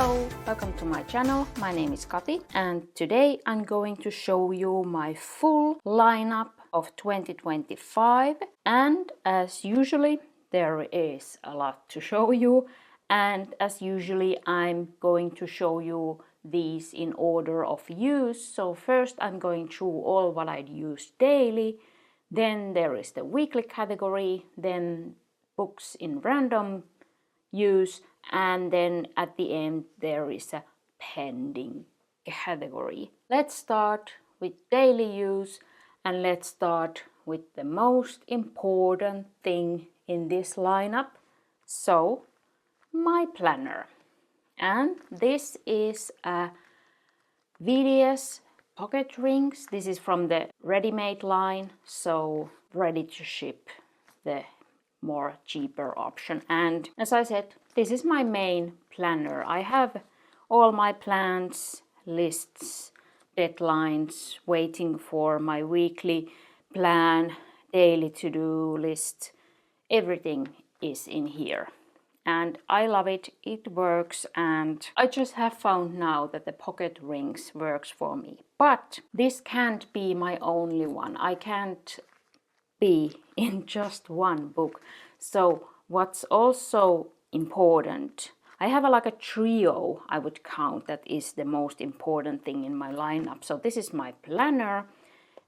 Hello, welcome to my channel. My name is Kati and today I'm going to show you my full lineup of 2025, and as usually there is a lot to show you, and as usually I'm going to show you these in order of use. So first I'm going through all what I use daily, then there is the weekly category, then books in random use, and then at the end there is a pending category. Let's start with daily use, and let's start with the most important thing in this lineup. So, my planner. And this is a VDS pocket rings. This is from the ready-made line, so ready to ship, the more cheaper option. And as I said, this is my main planner. I have all my plans, lists, deadlines, waiting for my weekly plan, daily to-do list. Everything is in here. And I love it, it works, and I just have found now that the pocket rings works for me. But this can't be my only one. I can't be in just one book. So what's also important, I have like a trio I would count that is the most important thing in my lineup. So this is my planner,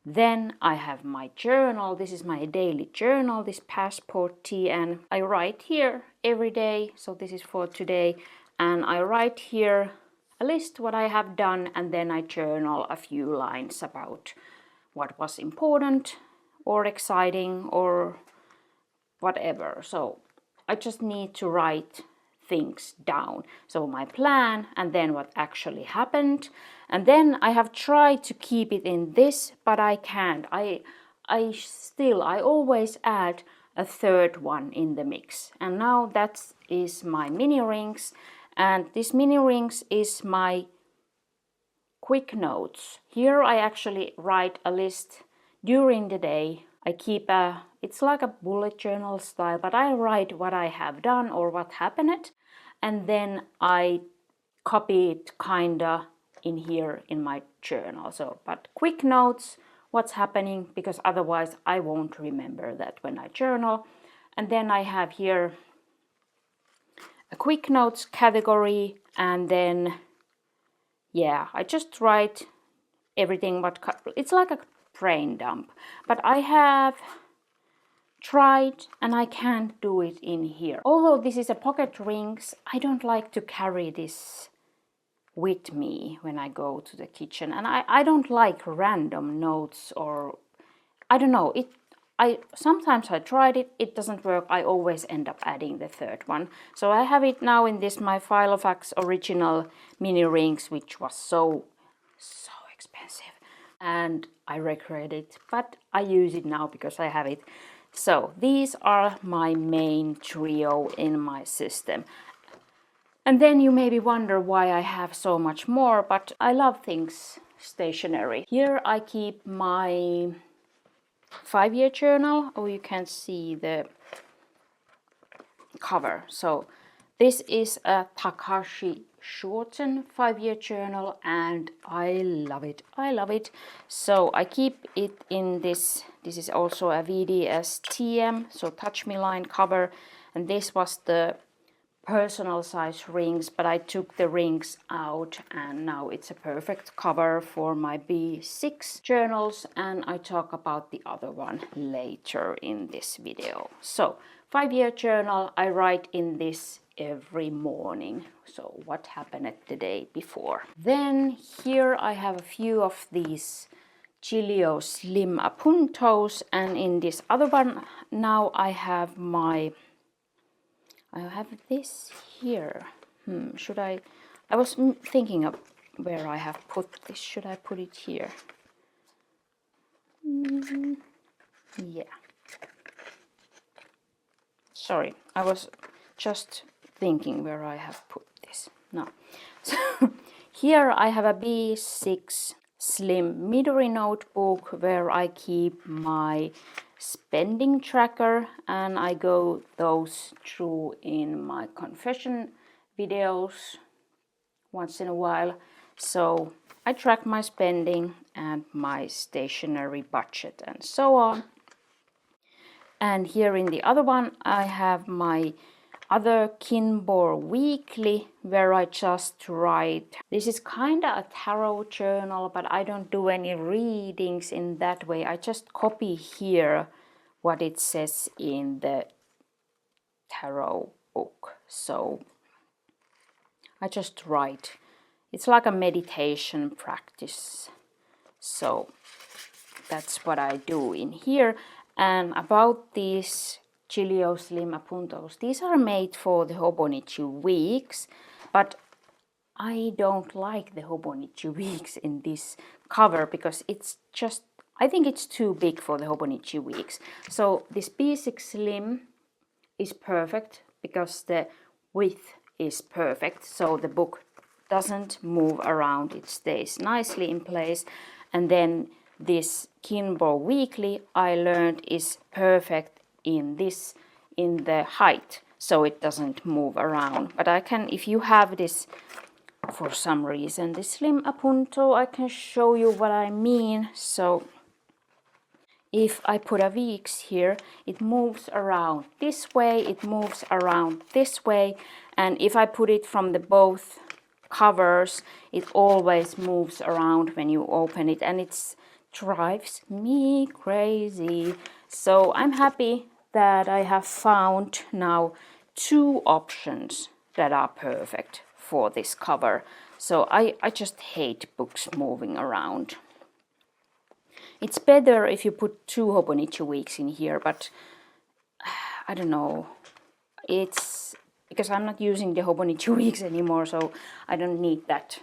then I have my journal. This is my daily journal, this passport tea, and I write here every day. So this is for today, and I write here a list what I have done, and then I journal a few lines about what was important or exciting or whatever. So I just need to write things down. So my plan, and then what actually happened. And then I have tried to keep it in this, but I can't. I always add a third one in the mix. And now that is my mini rings. And this mini rings is my quick notes. Here I actually write a list during the day. I keep it's like a bullet journal style, but I write what I have done or what happened, and then I copy it kinda in here in my journal. So, but quick notes, what's happening, because otherwise I won't remember that when I journal. And then I have here a quick notes category, and then yeah, I just write everything what it's like a brain dump. But I have tried and I can't do it in here. Although this is a pocket rings, I don't like to carry this with me when I go to the kitchen, and I don't like random notes, or I don't know, sometimes I tried it, it doesn't work. I always end up adding the third one. So I have it now in this my Filofax Original Mini rings, which was so expensive, and I regret it, but I use it now because I have it. So these are my main trio in my system. And then you maybe wonder why I have so much more, but I love things stationary. Here I keep my 5-year journal. Oh, you can see the cover. So this is a Takahashi Shoten 5-year journal, and I love it. I love it. So I keep it in this. This is also a VDS TM, so Touch Me line cover, and this was the personal size rings, but I took the rings out, and now it's a perfect cover for my B6 journals, and I talk about the other one later in this video. So 5-year journal, I write in this every morning. So what happened the day before. Then here I have a few of these Gillio Slim Appuntos, and in this other one now I have this here. Should I was thinking of where I have put this. Should I put it here? Yeah. Sorry, I was just thinking where I have put this. No. So here I have a B6 Slim Midori notebook where I keep my spending tracker, and I go those through in my confession videos. once in a while. So I track my spending and my stationery budget and so on. And here in the other one I have my other Kinbor Weekly, where I just write. This is kind of a tarot journal, but I don't do any readings in that way. I just copy here what it says in the tarot book. So I just write. It's like a meditation practice. So that's what I do in here. And about these Gillio Slim Appuntos, these are made for the Hobonichi Weeks, but I don't like the Hobonichi Weeks in this cover because it's just, I think it's too big for the Hobonichi Weeks. So this B6 Slim is perfect because the width is perfect, so the book doesn't move around, it stays nicely in place. And then this Kinbor Weekly I learned is perfect in the height, so it doesn't move around. But I can, if you have this for some reason, this Slim Appunto, I can show you what I mean. So if I put a Weeks here, it moves around this way, it moves around this way, and if I put it from the both covers, it always moves around when you open it, and it drives me crazy. So I'm happy that I have found now 2 options that are perfect for this cover. So I just hate books moving around. It's better if you put 2 Hobonichi Weeks in here, but I don't know. It's because I'm not using the Hobonichi Weeks anymore, so I don't need that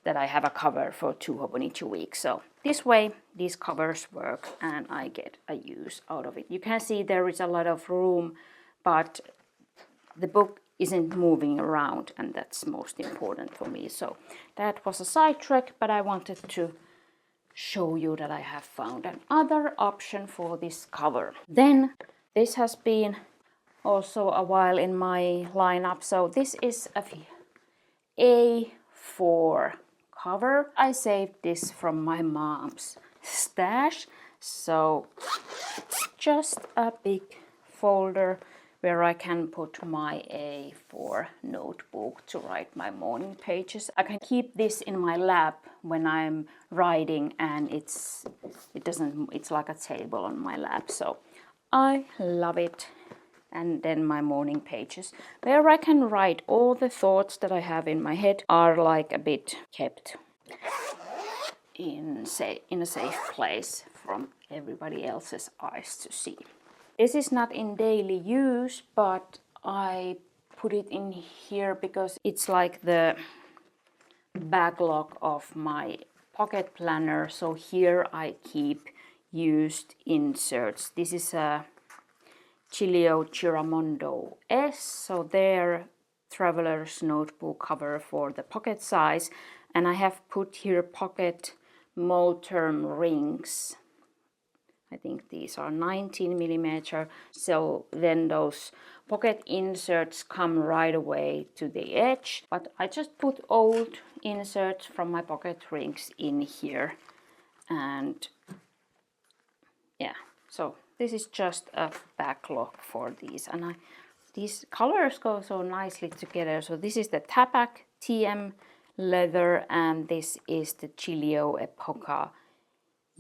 I have a cover for 2 Hobonichi Weeks. So this way these covers work and I get a use out of it. You can see there is a lot of room, but the book isn't moving around, and that's most important for me. So that was a sidetrack, but I wanted to show you that I have found another option for this cover. Then this has been also a while in my lineup. So this is a A4 cover. I saved this from my mom's stash. So it's just a big folder where I can put my A4 notebook to write my morning pages. I can keep this in my lap when I'm writing, and it's like a table on my lap. So I love it. And then my morning pages, where I can write all the thoughts that I have in my head, are like a bit kept in a safe place from everybody else's eyes to see. This is not in daily use, but I put it in here because it's like the backlog of my pocket planner. So here I keep used inserts. This is a Gillio Giramondo S, so their traveler's notebook cover for the pocket size, and I have put here pocket mold-term rings. I think these are 19mm, so then those pocket inserts come right away to the edge, but I just put old inserts from my pocket rings in here. And yeah, so this is just a backlog for these, and these colors go so nicely together. So this is the Tapak TM leather, and this is the Gillio Epoca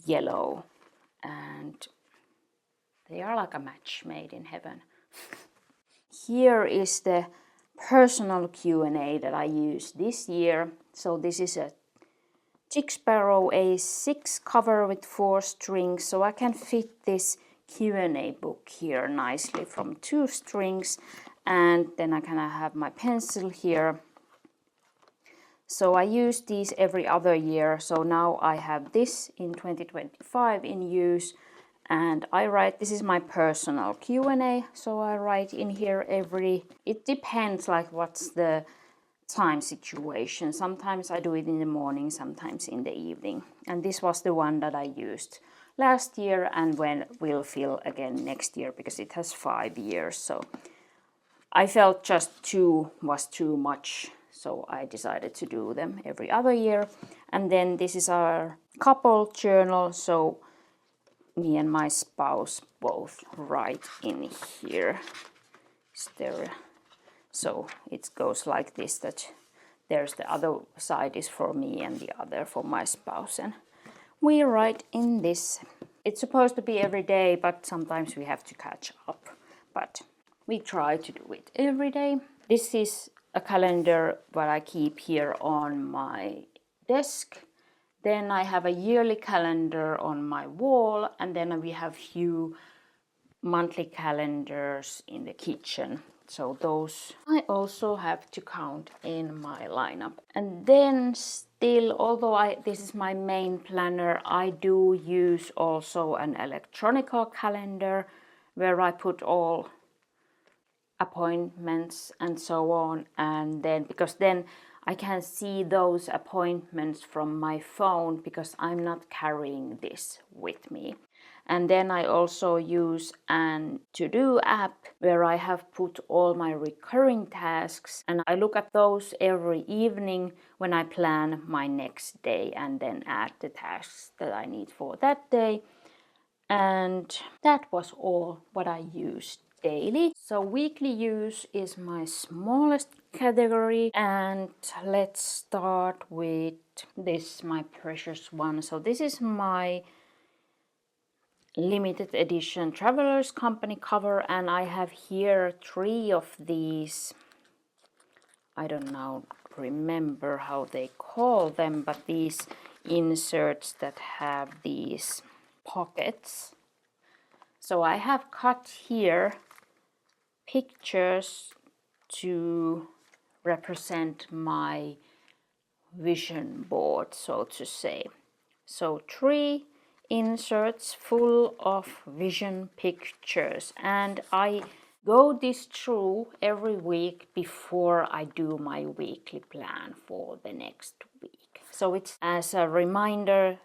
yellow, and they are like a match made in heaven. Here is the personal Q&A that I used this year. So this is a Chick Sparrow A6 cover with 4 strings, so I can fit this Q&A book here nicely from 2 strings, and then I can have my pencil here. So I use these every other year, so now I have this in 2025 in use, and I write, this is my personal Q&A, so I write in here it depends like what's the time situation. Sometimes I do it in the morning, sometimes in the evening, and this was the one that I used last year and will fill again next year because it has 5 years. So I felt just 2 was too much, so I decided to do them every other year. And then this is our couple journal, so me and my spouse both write in here. So it goes like this, that there's the other side is for me and the other for my spouse, and we write in this. It's supposed to be every day, but sometimes we have to catch up, but we try to do it every day. This is a calendar that I keep here on my desk. Then I have a yearly calendar on my wall, and then we have few monthly calendars in the kitchen. So those I also have to count in my lineup. And then still, although this is my main planner, I do use also an electronic calendar where I put all appointments and so on, and then because then I can see those appointments from my phone because I'm not carrying this with me. And then I also use an to-do app where I have put all my recurring tasks, and I look at those every evening when I plan my next day and then add the tasks that I need for that day. And that was all what I used daily. So weekly use is my smallest category, and let's start with this, my precious one. So this is my limited edition Travelers Company cover, and I have here 3 of these. I don't now remember how they call them, but these inserts that have these pockets. So I have cut here pictures to represent my vision board, so to say. So 3 inserts full of vision pictures, and I go this through every week before I do my weekly plan for the next week. So it's as a reminder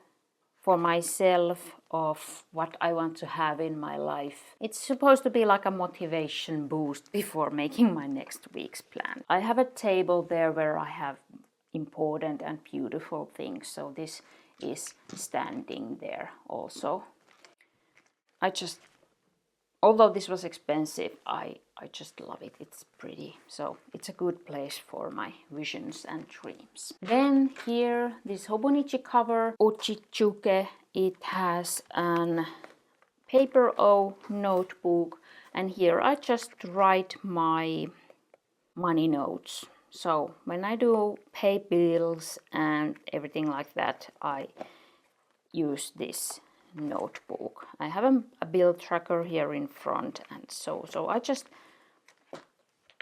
for myself of what I want to have in my life. It's supposed to be like a motivation boost before making my next week's plan. I have a table there where I have important and beautiful things, so this is standing there also. Although this was expensive, I just love it. It's pretty, so it's a good place for my visions and dreams. Then here, this Hobonichi cover, Uchichuke. It has an paper O notebook, and here I just write my money notes. So when I do pay bills and everything like that, I use this notebook. I have a bill tracker here in front, and so I just,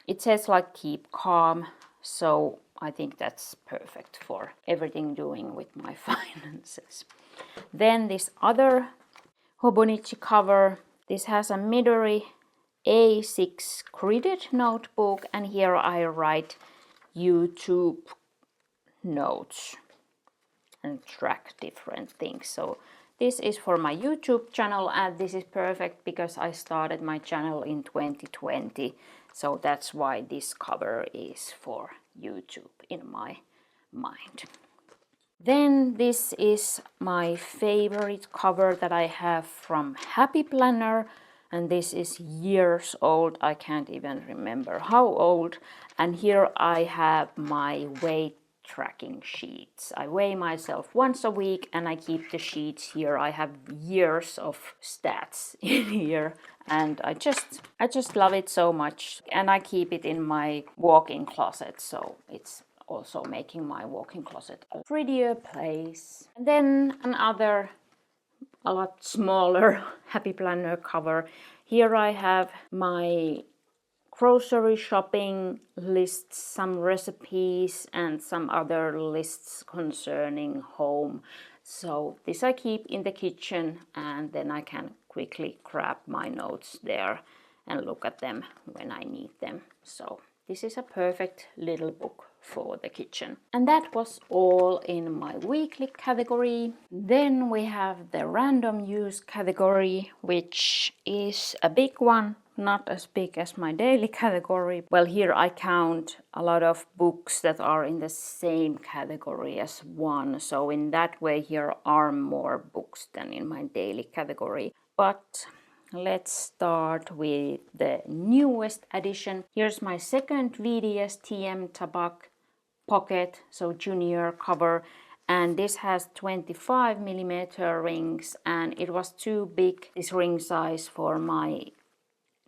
it says like keep calm, so I think that's perfect for everything doing with my finances. Then this other Hobonichi cover, this has a Midori A6 gridded notebook, and here I write YouTube notes and track different things. So this is for my YouTube channel, and this is perfect because I started my channel in 2020. So that's why this cover is for YouTube in my mind. Then this is my favorite cover that I have from Happy Planner, and this is years old. I can't even remember how old. And here I have my weight tracking sheets. I weigh myself once a week and I keep the sheets here. I have years of stats in here, and I just love it so much, and I keep it in my walk-in closet, so it's also making my walk-in closet a prettier place. And then another a lot smaller Happy Planner cover. Here I have my grocery shopping lists, some recipes and some other lists concerning home. So this I keep in the kitchen, and then I can quickly grab my notes there and look at them when I need them. So this is a perfect little book for the kitchen. And that was all in my weekly category. Then we have the random use category, which is a big one not as big as my daily category. Well, here I count a lot of books that are in the same category as one. So in that way, here are more books than in my daily category. But let's start with the newest edition. Here's my second VDS-TM Tabak pocket, so junior cover, and this has 25mm rings, and it was too big, this ring size, for my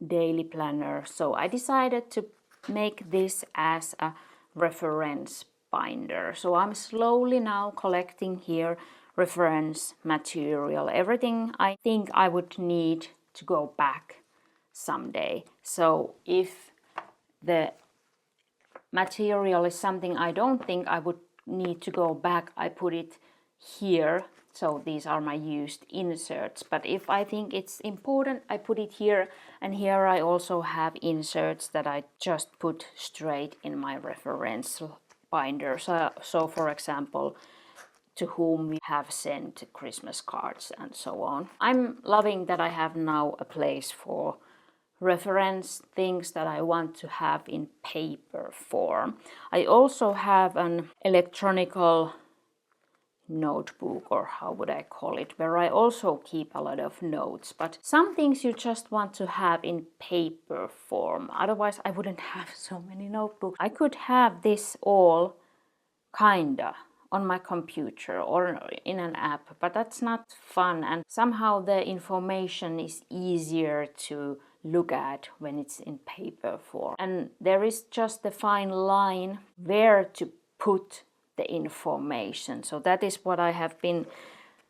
daily planner, so I decided to make this as a reference binder. So I'm slowly now collecting here reference material, everything I think I would need to go back someday. So if the material is something I don't think I would need to go back, I put it here. So these are my used inserts, but if I think it's important, I put it here. And here I also have inserts that I just put straight in my reference binder. So for example, to whom we have sent Christmas cards and so on. I'm loving that I have now a place for reference things that I want to have in paper form. I also have an electronical notebook, or how would I call it, where I also keep a lot of notes, but some things you just want to have in paper form, otherwise I wouldn't have so many notebooks. I could have this all kinda on my computer or in an app, but that's not fun, and somehow the information is easier to look at when it's in paper form. And there is just a fine line where to put the information. So that is what I have been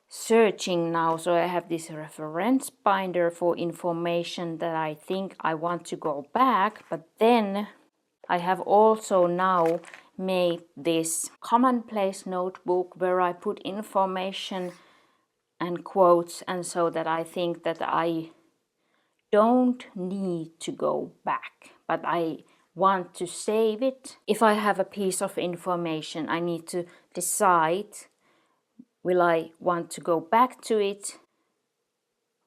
searching now. So I have this reference binder for information that I think I want to go back, but then I have also now made this commonplace notebook where I put information and quotes, and so that I think that I don't need to go back, but I want to save it. If I have a piece of information, I need to decide, will I want to go back to it,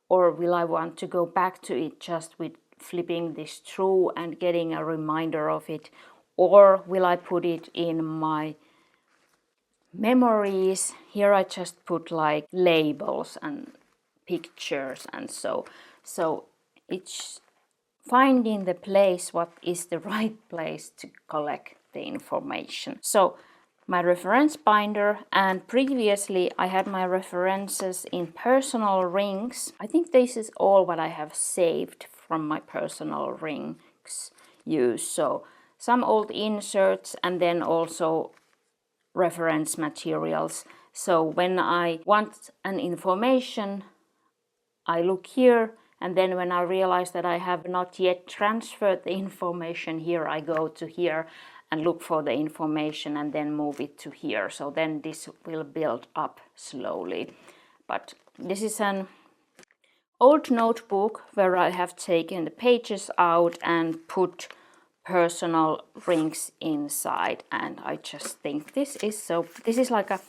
or will I want to go back to it just with flipping this through and getting a reminder of it, or will I put it in my memories? Here I just put like labels and pictures, and so it's finding the place, what is the right place to collect the information. So my reference binder, and previously I had my references in personal rings. I think this is all what I have saved from my personal rings use. So some old inserts and then also reference materials. So when I want an information, I look here, and then when I realize that I have not yet transferred the information here, I go to here and look for the information and then move it to here. So then this will build up slowly. But this is an old notebook where I have taken the pages out and put personal rings inside, and I just think this is like a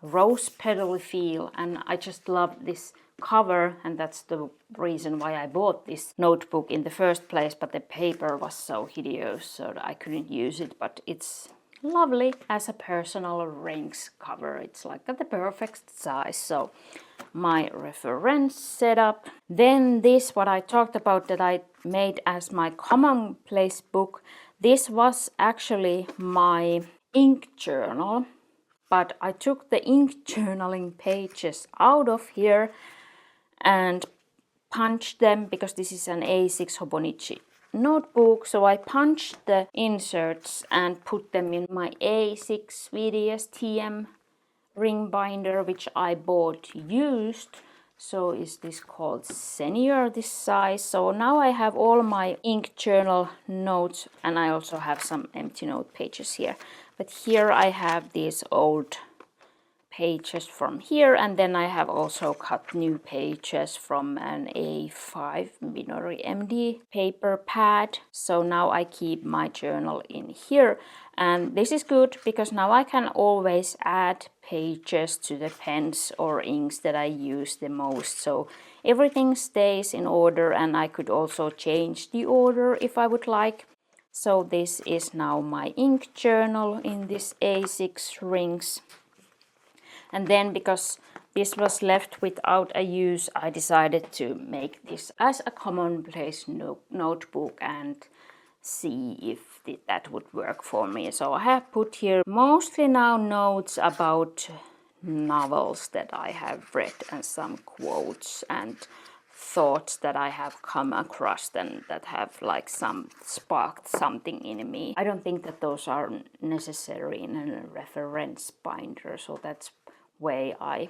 rose petal feel, and I just love this cover, and that's the reason why I bought this notebook in the first place, but the paper was so hideous so that I couldn't use it, but it's lovely as a personal rings cover. It's like the perfect size. So my reference setup, then this what I talked about that I made as my commonplace book, this was actually my ink journal, but I took the ink journaling pages out of here and punched them, because this is an A6 Hobonichi notebook, so I punched the inserts and put them in my A6 VDS-TM ring binder, which I bought used. So is this called senior, this size. So now I have all my ink journal notes, and I also have some empty note pages here. But here I have these old pages from here, and then I have also cut new pages from an A5 Minori MD paper pad. So now I keep my journal in here, and this is good because now I can always add pages to the pens or inks that I use the most, so everything stays in order, and I could also change the order if I would like. So this is now my ink journal in this A6 rings. And then because this was left without a use, I decided to make this as a commonplace notebook and see if that would work for me. So I have put here mostly now notes about novels that I have read and some quotes and thoughts that I have come across and that have like sparked something in me. I don't think that those are necessary in a reference binder, so that's way I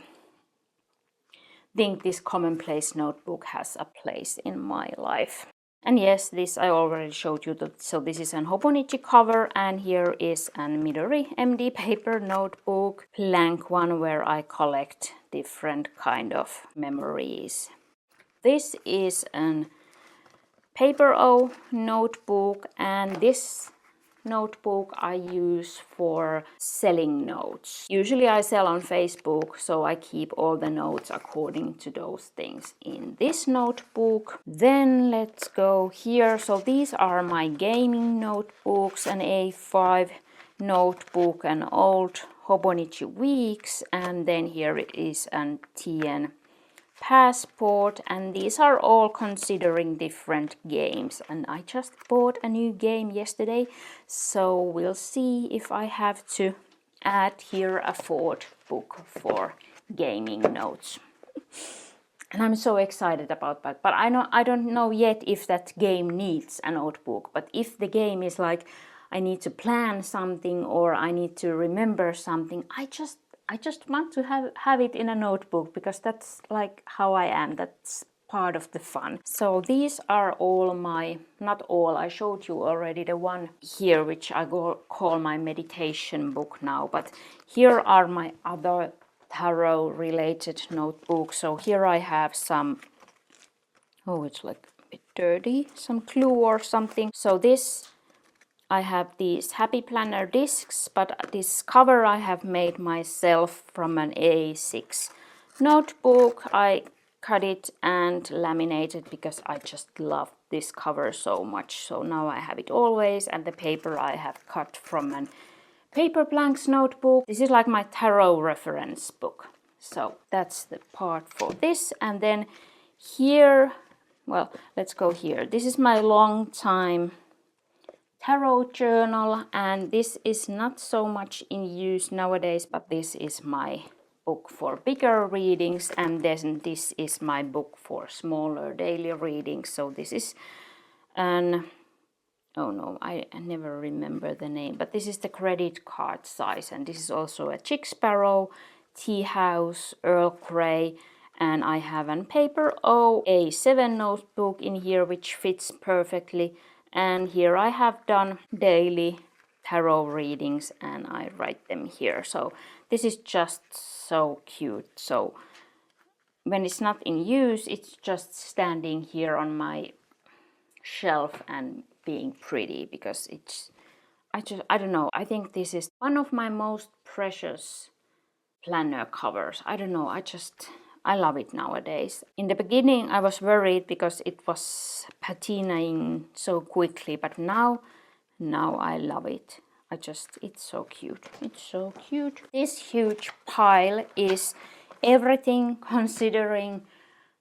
think this commonplace notebook has a place in my life. And yes, this I already showed you. So this is an Hobonichi cover, and here is an Midori MD paper notebook, blank one, where I collect different kind of memories. This is an Paper O notebook, and this notebook I use for selling notes. Usually I sell on Facebook, so I keep all the notes according to those things in this notebook. Then let's go here. So these are my gaming notebooks, an A5 notebook, an old Hobonichi Weeks, and then here it is an TN Passport, and these are all considering different games, and I just bought a new game yesterday, so we'll see if I have to add here a fourth book for gaming notes. And I'm so excited about that, but I don't know yet if that game needs a notebook. But if the game is like I need to plan something or I need to remember something, I just want to have it in a notebook, because that's like how I am. That's part of the fun. So these are all my, not all, I showed you already the one here which I call my meditation book now, but here are my other tarot related notebooks. So here I have some, oh, it's like a bit dirty, some glue or something. So this, I have these Happy Planner discs, but this cover I have made myself from an A6 notebook. I cut it and laminated because I just love this cover so much. So now I have it always, and the paper I have cut from an Paper Blanks notebook. This is like my tarot reference book. So that's the part for this. And then here, well, let's go here. This is my long time tarot journal, and this is not so much in use nowadays, but this is my book for bigger readings, and then this is my book for smaller daily readings. So this is an, oh no, I never remember the name, but this is the credit card size, and this is also a Chick Sparrow, Tea House, Earl Grey, and I have a Paper O A7 notebook in here which fits perfectly. And here I have done daily tarot readings and I write them here. So this is just so cute. So when it's not in use, it's just standing here on my shelf and being pretty, because it's, I don't know, I think this is one of my most precious planner covers. I don't know, I love it nowadays. In the beginning I was worried because it was patinaing so quickly, but now I love it. It's so cute. It's so cute. This huge pile is everything considering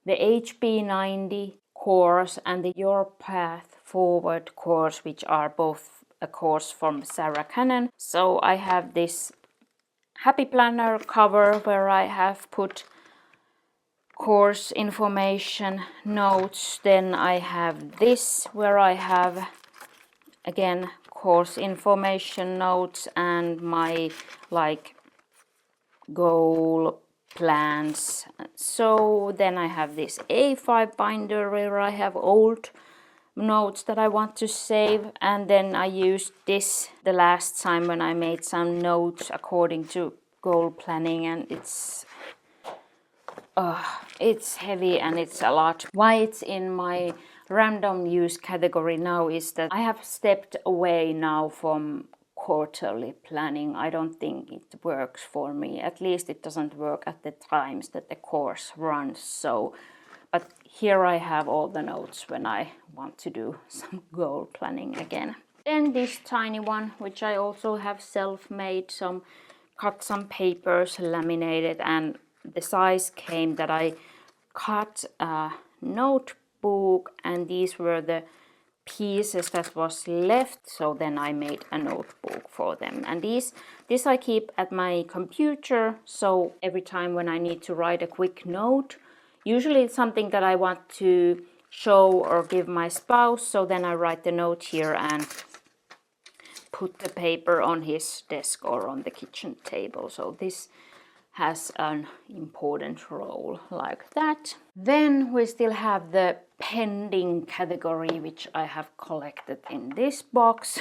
the HB90 course and the Your Path Forward course, which are both a course from Sarah Cannon. So I have this Happy Planner cover where I have put course information notes. Then I have this where I have again course information notes and my like goal plans. So then I have this A5 binder where I have old notes that I want to save, and then I used this the last time when I made some notes according to goal planning, and it's heavy and it's a lot. Why it's in my random use category now is that I have stepped away now from quarterly planning. I don't think it works for me. At least it doesn't work at the times that the course runs. So, but here I have all the notes when I want to do some goal planning again. Then this tiny one, which I also have self-made, cut some papers, laminated, and the size came that I cut a notebook, and these were the pieces that was left, so then I made a notebook for them. And this I keep at my computer, so every time when I need to write a quick note, usually it's something that I want to show or give my spouse, so then I write the note here and put the paper on his desk or on the kitchen table. So this has an important role like that. Then we still have the pending category, which I have collected in this box.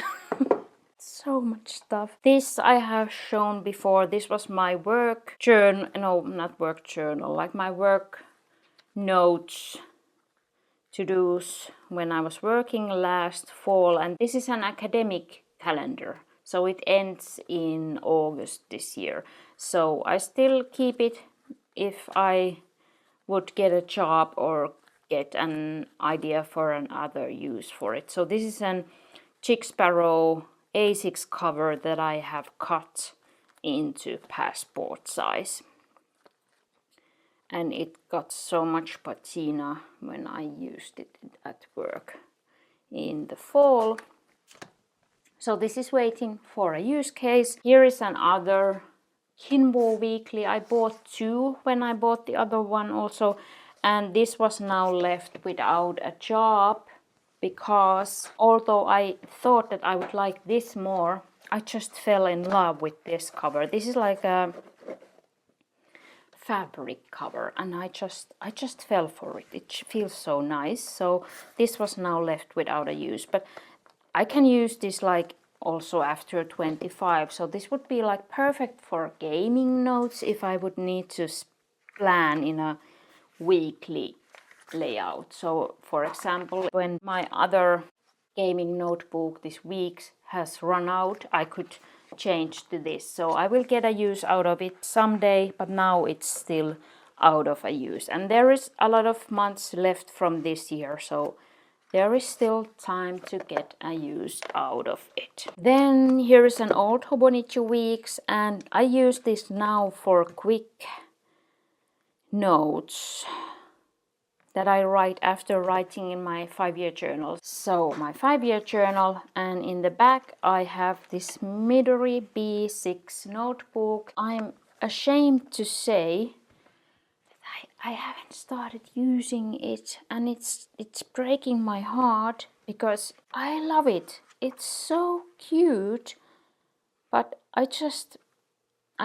So much stuff. This I have shown before. This was my work journal, no, not work journal, like my work notes, to-dos when I was working last fall. And this is an academic calendar, so it ends in August this year. So I still keep it if I would get a job or get an idea for another use for it. So this is an Chick Sparrow A6 cover that I have cut into passport size. And it got so much patina when I used it at work in the fall. So this is waiting for a use case. Here is another Kinbor Weekly. I bought two when I bought the other one also. And this was now left without a job because although I thought that I would like this more, I just fell in love with this cover. This is like a fabric cover, and I just fell for it. It feels so nice. So this was now left without a use, but I can use this like also after 25. So this would be like perfect for gaming notes if I would need to plan in a weekly layout. So for example, when my other gaming notebook, this Weeks, has run out, I could change to this. So I will get a use out of it someday, but now it's still out of a use. And there is a lot of months left from this year, so there is still time to get a use out of it. Then here is an old Hobonichi Weeks, and I use this now for quick notes that I write after writing in my 5-year journal. So my 5-year journal, and in the back I have this Midori B6 notebook. I'm ashamed to say I haven't started using it, and it's breaking my heart because I love it. It's so cute, but I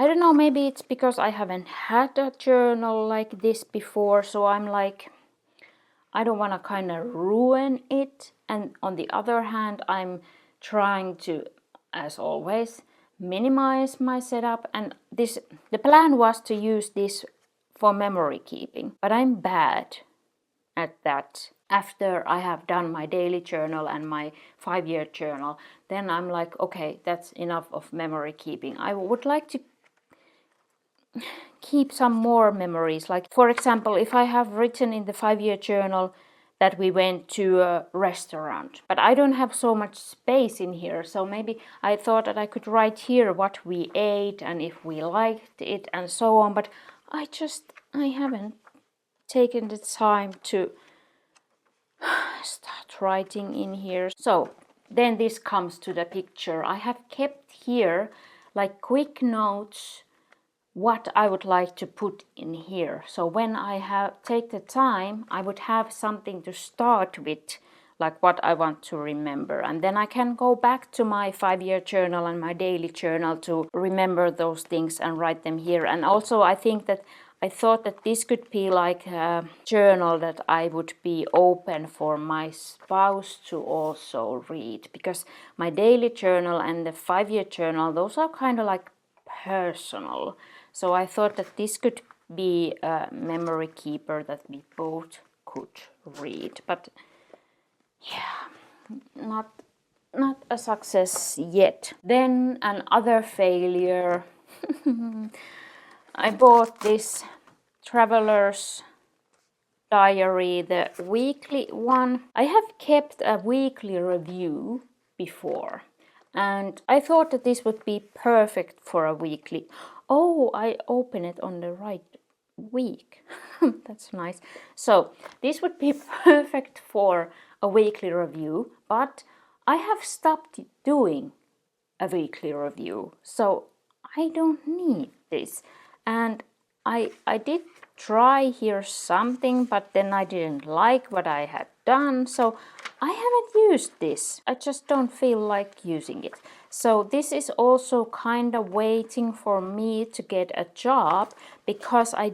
don't know, maybe it's because I haven't had a journal like this before, so I'm like, I don't want to kind of ruin it. And on the other hand, I'm trying to, as always, minimize my setup. And the plan was to use this for memory keeping, but I'm bad at that. After I have done my daily journal and my 5-year journal, then I'm like, okay, that's enough of memory keeping. I would like to keep some more memories. Like, for example, if I have written in the 5-year journal that we went to a restaurant, but I don't have so much space in here, so maybe I thought that I could write here what we ate and if we liked it and so on, but I haven't taken the time to start writing in here. So then this comes to the picture. I have kept here like quick notes what I would like to put in here. So when I take the time, I would have something to start with, like what I want to remember. And then I can go back to my 5-year journal and my daily journal to remember those things and write them here. And also I thought that this could be like a journal that I would be open for my spouse to also read, because my daily journal and the 5-year journal, those are kind of like personal. So I thought that this could be a memory keeper that we both could read. But yeah, not a success yet. Then another failure. I bought this Traveler's Diary, the weekly one. I have kept a weekly review before, and I thought that this would be perfect for a weekly. Oh, I open it on the right week. That's nice. So this would be perfect for a weekly review, but I have stopped doing a weekly review, so I don't need this. And I did try here something, but then I didn't like what I had done, so I haven't used this. I just don't feel like using it. So this is also kind of waiting for me to get a job, because I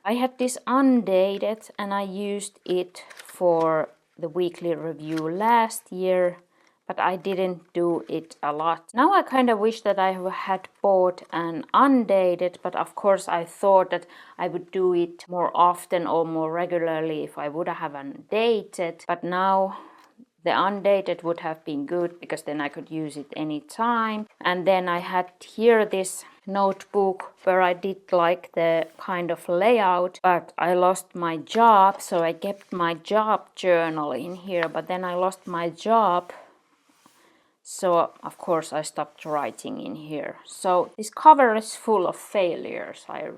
had this undated and I used it for the weekly review last year, but I didn't do it a lot. Now I kind of wish that I had bought an undated, but of course I thought that I would do it more often or more regularly if I would have undated. But now the undated would have been good, because then I could use it anytime. And then I had here this notebook where I did like the kind of layout, but I lost my job, so I kept my job journal in here, but then I lost my job. So of course I stopped writing in here. So this cover is full of failures, I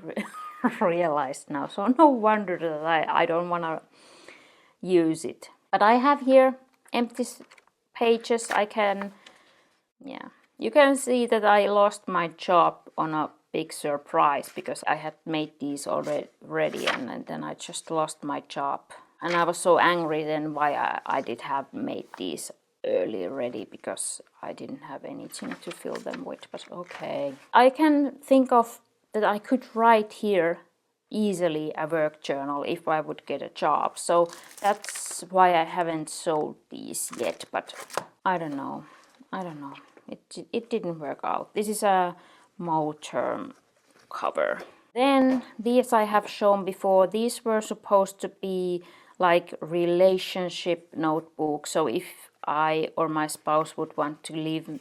realized now. So no wonder that I don't want to use it. But I have here empty pages. You can see that I lost my job on a big surprise, because I had made these already and then I just lost my job. And I was so angry then why I did have made these early ready, because I didn't have anything to fill them with. But okay, I can think of that I could write here easily a work journal if I would get a job, so that's why I haven't sold these yet. But I don't know, it didn't work out. This is a Moterm cover. Then these I have shown before. These were supposed to be like relationship notebooks, so if I or my spouse would want to leave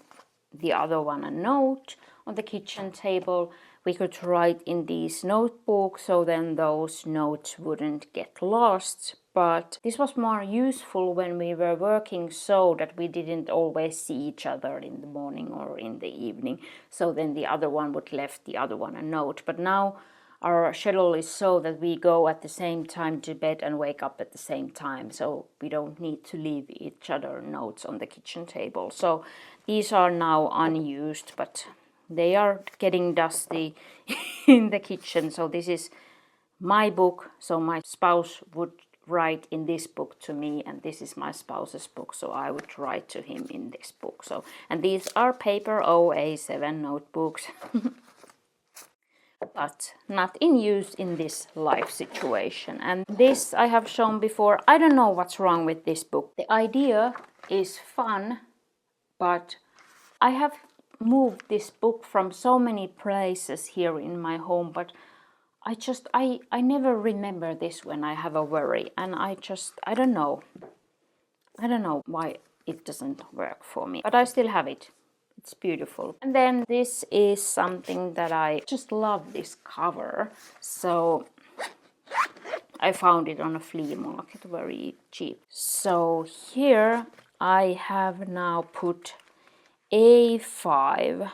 the other one a note on the kitchen table, we could write in these notebooks, so then those notes wouldn't get lost. But this was more useful when we were working, so that we didn't always see each other in the morning or in the evening, so then the other one would left the other one a note. But now our schedule is so that we go at the same time to bed and wake up at the same time, so we don't need to leave each other notes on the kitchen table. So these are now unused, but they are getting dusty in the kitchen. So this is my book, so my spouse would write in this book to me, and this is my spouse's book, so I would write to him in this book. So, and these are paper OA7 notebooks. But not in use in this life situation. And this I have shown before. I don't know what's wrong with this book. The idea is fun, but I have moved this book from so many places here in my home, but I never remember this when I have a worry, and I don't know why it doesn't work for me, but I still have it. It's beautiful. And then this is something that I just love, this cover. So I found it on a flea market, very cheap. So here I have now put A5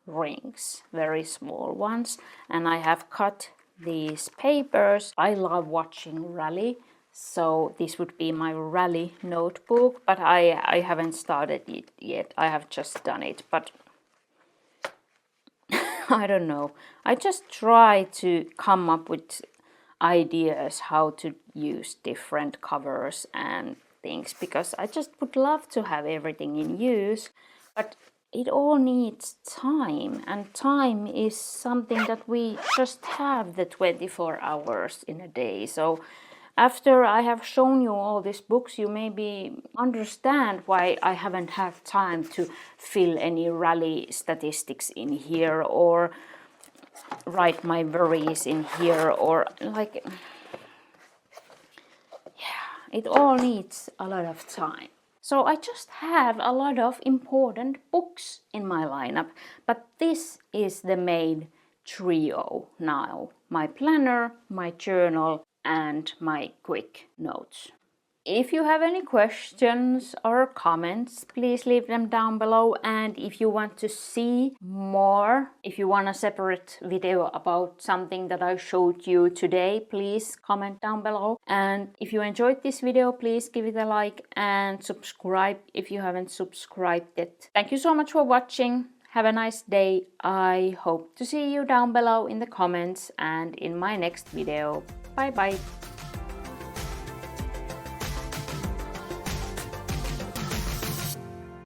rings, very small ones, and I have cut these papers. I love watching rally, so this would be my rally notebook, but I haven't started it yet. I have just done it, but I don't know. I just try to come up with ideas how to use different covers and things, because I just would love to have everything in use, but it all needs time, and time is something that we just have the 24 hours in a day. So After I have shown you all these books, you maybe understand why I haven't had time to fill any rally statistics in here or write my worries in here, or like, yeah, it all needs a lot of time. So I just have a lot of important books in my lineup, but this is the main trio now: my planner, my journal, and my quick notes. If you have any questions or comments, please leave them down below. And if you want to see more, if you want a separate video about something that I showed you today, please comment down below. And if you enjoyed this video, please give it a like and subscribe if you haven't subscribed yet. Thank you so much for watching. Have a nice day. I hope to see you down below in the comments and in my next video. Bye bye.